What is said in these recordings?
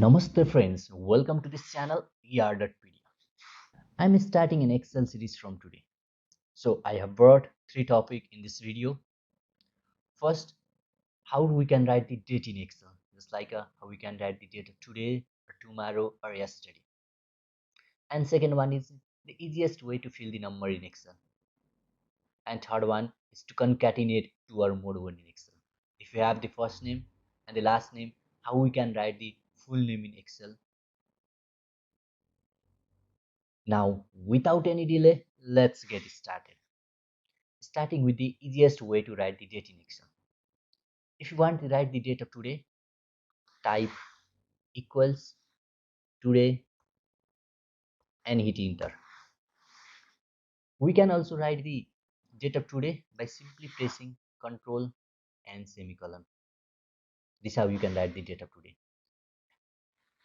Namaste friends, welcome to this channel Pedia. I'm starting an Excel series from today. So I have brought three topics in this video. First, how we can write the date in Excel, just like how we can write the date of today or tomorrow or yesterday. And second one is the easiest way to fill the number in Excel. And third one is to concatenate two or more words in Excel. If you have the first name and the last name, how we can write the full name in Excel. Now, without any delay, let's get started. Starting with the easiest way to write the date in Excel. If you want to write the date of today, type equals today and hit enter. We can also write the date of today by simply pressing Ctrl and semicolon. This is how you can write the date of today.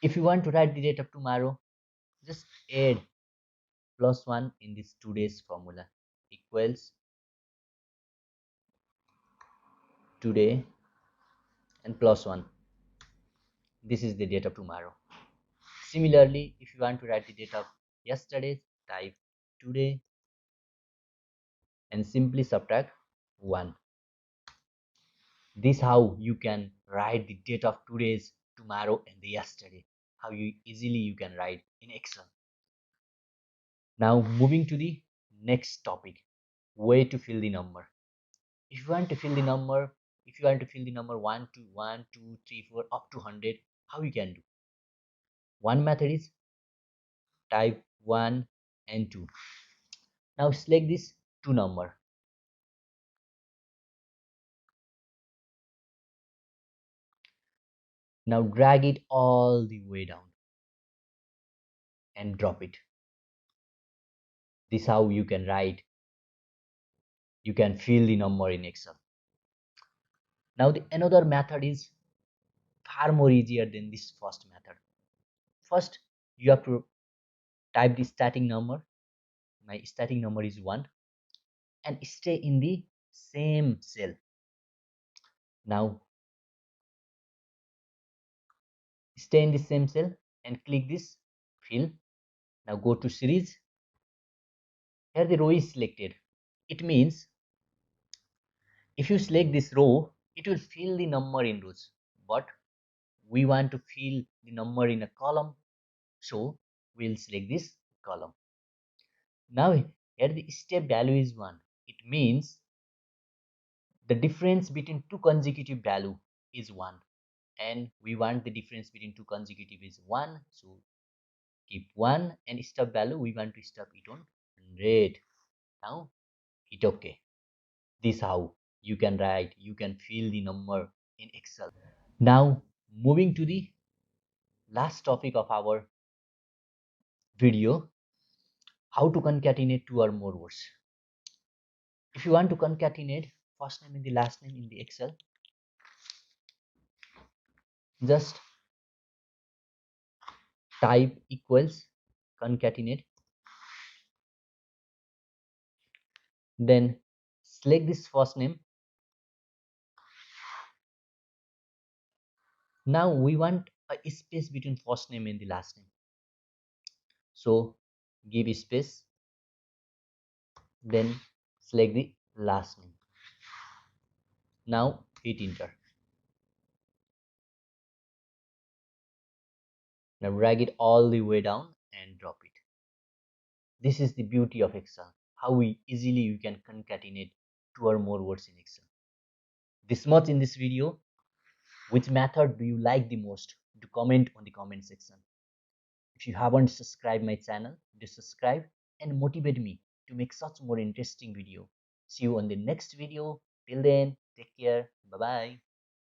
If you want to write the date of tomorrow, just add +1 in this today's formula equals today and +1. This is the date of tomorrow. Similarly, if you want to write the date of yesterday, type today and simply subtract 1. This is how you can write the date of today's, tomorrow and the yesterday. How you easily can write in Excel. Now moving to the next topic, way to fill the number. If you want to fill the number, if you want to fill the number 1 to 1, 2, 3, 4 up to 100, how you can do? One method is type 1 and 2. Now select this two number. Now drag it all the way down and drop it. This is how you can write, you can fill the number in Excel. Now the another method is far more easier than this first method. First, you have to type the starting number. My starting number is 1 and stay in the same cell. Now stay in the same cell and click this fill. Now go to series. Here the row is selected. It means if you select this row, it will fill the number in rows, but we want to fill the number in a column, so we'll select this column. Now here the step value is 1. It means the difference between two consecutive value is 1, and we want the difference between two consecutive is 1, so keep 1, and step value we want to stop it on 100. Now hit OK. This how you can write, you can fill the number in Excel. Now moving to the last topic of our video, how to concatenate two or more words. If you want to concatenate first name and the last name in the Excel, just type equals concatenate, then select this first name. Now we want a space between first name and the last name, so give a space, then select the last name. Now hit enter. Now drag it all the way down and drop it. This is the beauty of Excel, how easily you can concatenate two or more words in Excel. This much in this video. Which method do you like the most? Do comment on the comment section. If you haven't subscribed my channel, do subscribe and motivate me to make such more interesting video. See you on the next video. Till then, take care. Bye bye.